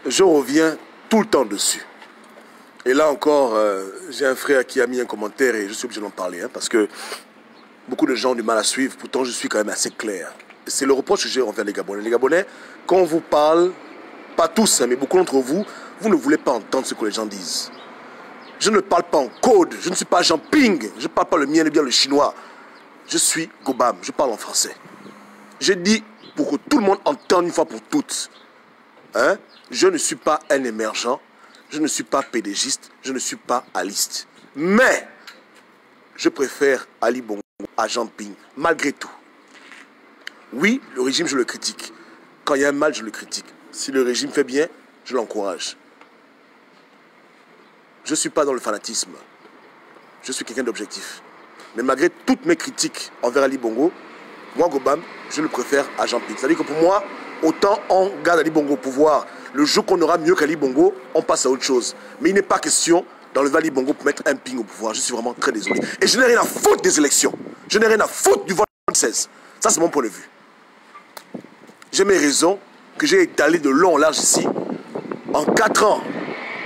je reviens tout le temps dessus. Et là encore, j'ai un frère qui a mis un commentaire et je suis obligé d'en parler, parce que beaucoup de gens ont du mal à suivre, pourtant je suis quand même assez clair. C'est le reproche que j'ai envers les Gabonais. Les Gabonais, quand on vous parle, pas tous, mais beaucoup d'entre vous, vous ne voulez pas entendre ce que les gens disent. Je ne parle pas en code, je ne suis pas Jean Ping, je ne parle pas le mien, bien le chinois. Je suis Gobam, je parle en français. J'ai dit pour que tout le monde entende une fois pour toutes. Je ne suis pas un émergent, je ne suis pas pédégiste, je ne suis pas aliste. Mais, je préfère Ali Bongo à Jean Ping, malgré tout. Oui, le régime, je le critique. Quand il y a un mal, je le critique. Si le régime fait bien, je l'encourage. Je ne suis pas dans le fanatisme. Je suis quelqu'un d'objectif. Mais malgré toutes mes critiques envers Ali Bongo, moi, Gobam, je le préfère à Jean Ping. C'est-à-dire que pour moi, autant on garde Ali Bongo au pouvoir, le jour qu'on aura mieux qu'Ali Bongo, on passe à autre chose. Mais il n'est pas question d'enlever Ali Bongo pour mettre un Ping au pouvoir. Je suis vraiment très désolé. Et je n'ai rien à foutre des élections. Je n'ai rien à foutre du vote 16. Ça, c'est mon point de vue. J'ai mes raisons que j'ai étalées de long en large ici. En 4 ans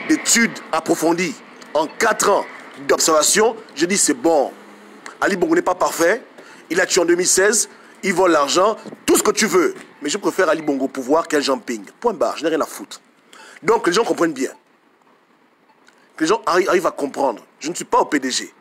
d'études approfondies, en 4 ans d'observation, je dis c'est bon. Ali Bongo n'est pas parfait. Il a tué en 2016. Il vole l'argent. Tout ce que tu veux. Mais je préfère Ali Bongo au pouvoir qu'un Jean Ping. Point barre. Je n'ai rien à foutre. Donc, que les gens comprennent bien. Que les gens arrivent à comprendre. Je ne suis pas au PDG.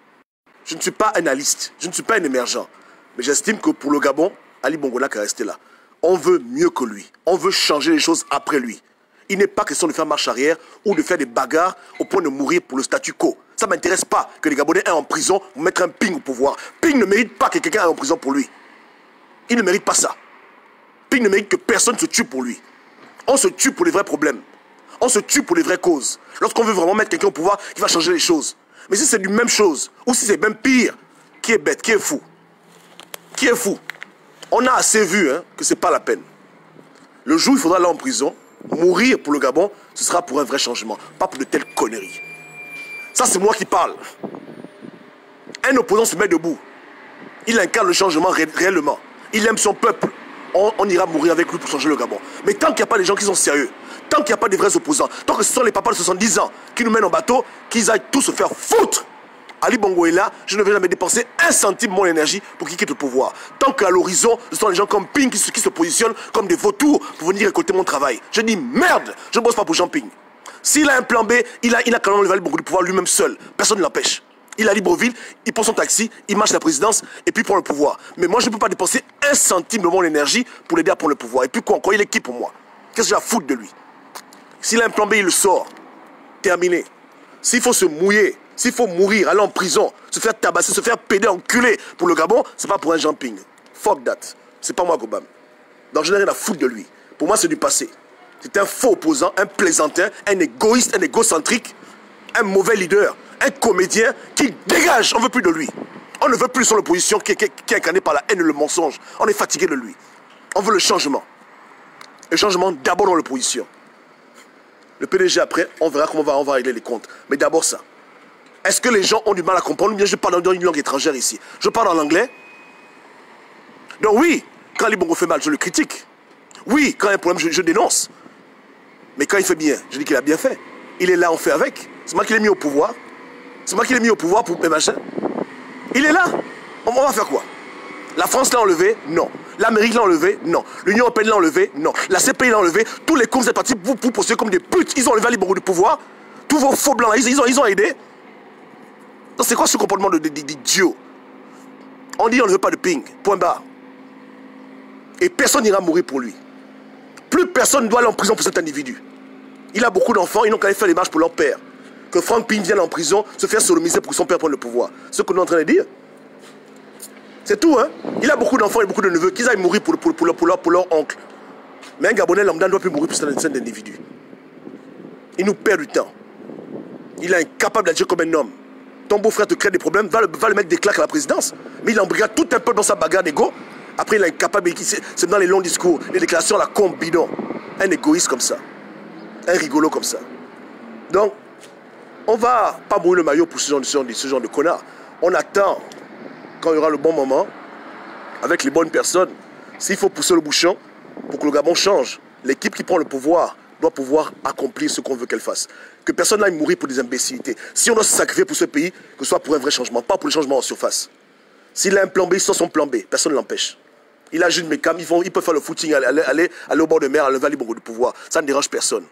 Je ne suis pas analyste. Je ne suis pas un émergent. Mais j'estime que pour le Gabon, Ali Bongo n'a qu'à rester là. On veut mieux que lui. On veut changer les choses après lui. Il n'est pas question de faire marche arrière ou de faire des bagarres au point de mourir pour le statu quo. Ça ne m'intéresse pas que les Gabonais aient en prison pour mettre un Ping au pouvoir. Ping ne mérite pas que quelqu'un aille en prison pour lui. Il ne mérite pas ça. Ping ne mérite que personne se tue pour lui. On se tue pour les vrais problèmes. On se tue pour les vraies causes. Lorsqu'on veut vraiment mettre quelqu'un au pouvoir qui va changer les choses. Mais si c'est du même chose, ou si c'est même pire, qui est bête, qui est fou? Qui est fou? On a assez vu que ce n'est pas la peine. Le jour où il faudra aller en prison, mourir pour le Gabon, ce sera pour un vrai changement, pas pour de telles conneries. Ça, c'est moi qui parle. Un opposant se met debout. Il incarne le changement réellement. Il aime son peuple. On ira mourir avec lui pour changer le Gabon. Mais tant qu'il n'y a pas des gens qui sont sérieux, tant qu'il n'y a pas de vrais opposants, tant que ce sont les papas de 70 ans qui nous mènent en bateau, qu'ils aillent tous se faire foutre. Ali Bongo est là, je ne vais jamais dépenser un centime de mon énergie pour qu'il quitte le pouvoir. Tant qu'à l'horizon, ce sont les gens comme Ping qui se positionnent comme des vautours pour venir récolter mon travail. Je dis merde, je ne bosse pas pour Jean Ping. S'il a un plan B, il a quand même levé Ali Bongo du pouvoir lui-même seul. Personne ne l'empêche. Il a Libreville, il prend son taxi, il marche à la présidence et puis il prend le pouvoir. Mais moi, je ne peux pas dépenser un centime de mon énergie pour l'aider à prendre le pouvoir. Et puis quoi encore, il est qui pour moi? Qu'est-ce que j'ai à foutre de lui? S'il a un plan B, il le sort. Terminé. S'il faut se mouiller, s'il faut mourir, aller en prison, se faire tabasser, se faire péder, enculer pour le Gabon, c'est pas pour un Jean Ping. Fuck that. C'est pas moi, Gobam. Donc je n'ai rien à foutre de lui. Pour moi, c'est du passé. C'est un faux opposant, un plaisantin, un égoïste, un égocentrique, un mauvais leader, un comédien qui dégage. On ne veut plus de lui. On ne veut plus son opposition qui est incarnée par la haine et le mensonge. On est fatigué de lui. On veut le changement. Le changement d'abord dans l'opposition. Le PDG après, on verra comment on va régler les comptes. Mais d'abord ça. Est-ce que les gens ont du mal à comprendre? Ou bien je parle dans une langue étrangère ici. Je parle en anglais. Donc oui, quand Ali Bongo fait mal, je le critique. Oui, quand il y a un problème, je dénonce. Mais quand il fait bien, je dis qu'il a bien fait. Il est là, on fait avec. C'est moi qui l'ai mis au pouvoir. C'est moi qui l'ai mis au pouvoir pour mes machins. Il est là. On va faire quoi? La France l'a enlevé? Non. L'Amérique l'a enlevé? Non. L'Union européenne l'a enlevé? Non. La CPI l'a enlevé? Tous les cons de cette partie vous postulez comme des putes. Ils ont enlevé Ali Bongo du pouvoir. Tous vos faux blancs, ils ont aidé. Donc c'est quoi ce comportement d'idiot? On dit on ne veut pas de Ping. Point barre. Et personne n'ira mourir pour lui. Plus personne ne doit aller en prison pour cet individu. Il a beaucoup d'enfants, ils n'ont qu'à aller faire les marches pour leur père. Que Franck Ping vienne en prison, se faire sodomiser pour que son père prenne le pouvoir. Ce que nous sommes en train de dire. C'est tout, hein. Il a beaucoup d'enfants et beaucoup de neveux, qu'ils aillent mourir pour leur oncle. Mais un Gabonais lambda ne doit plus mourir pour cet individu. Il nous perd du temps. Il est incapable d'agir comme un homme. Ton beau-frère te crée des problèmes, va le mettre des claques à la présidence. Mais il embrigade tout un peu dans sa bagarre d'ego. Après, il est incapable, c'est dans les longs discours, les déclarations à la con bidon. Un égoïste comme ça. Un rigolo comme ça. Donc, on va pas mourir le maillot pour ce genre de connard. On attend, quand il y aura le bon moment, avec les bonnes personnes, s'il faut pousser le bouchon pour que le Gabon change. L'équipe qui prend le pouvoir doit pouvoir accomplir ce qu'on veut qu'elle fasse. Que personne n'aille mourir pour des imbécilités. Si on doit se sacrifier pour ce pays, que ce soit pour un vrai changement, pas pour le changement en surface. S'il a un plan B, il sort son plan B. Personne ne l'empêche. Il a juste mes cams, il peut faire le footing, aller au bord de mer, enlever Ali Bongo du pouvoir. Ça ne dérange personne.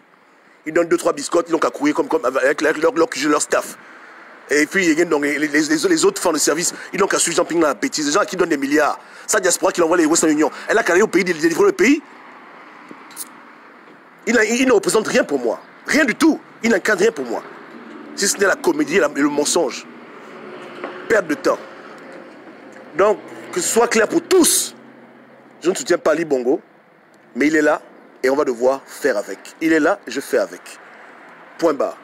Ils donnent 2-3 biscottes, ils n'ont qu'à courir avec leur staff. Et puis, donc, les autres font de service, ils n'ont qu'à suivre Jean-Ping dans la bêtise. Les gens qui donnent des milliards. Ça, diaspora qui envoie les Western Union. Elle a qu'à aller au pays, délivrer le pays. Il ne représente rien pour moi. Rien du tout. Il n'incarne rien pour moi. Si ce n'est la comédie et le mensonge. Perte de temps. Donc, que ce soit clair pour tous. Je ne soutiens pas Ali Bongo, mais il est là et on va devoir faire avec. Il est là et je fais avec. Point barre.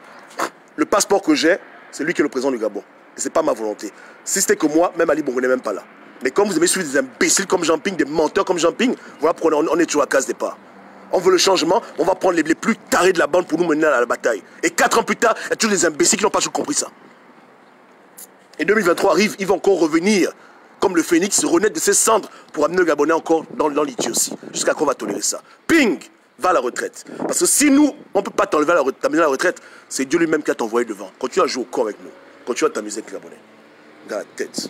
Le passeport que j'ai, c'est lui qui est le président du Gabon. Et ce n'est pas ma volonté. Si c'était que moi, même Ali Bongo n'est même pas là. Mais comme vous aimez suivre des imbéciles comme Jean-Ping, des menteurs comme Jean-Ping, voilà pourquoi on est toujours à case départ. On veut le changement, on va prendre les plus tarés de la bande pour nous mener à la bataille. Et 4 ans plus tard, il y a toujours des imbéciles qui n'ont pas toujours compris ça. Et 2023 arrive, ils vont encore revenir, comme le phénix, se renaître de ses cendres pour amener le Gabonais encore dans l'Iti aussi. Jusqu'à qu'on va tolérer ça. Ping, va à la retraite. Parce que si nous, on ne peut pas t'amener à la retraite, c'est Dieu lui-même qui a t'envoyé devant. Continue à jouer au corps avec nous. Continue à t'amuser avec les Gabonais. Dans la tête.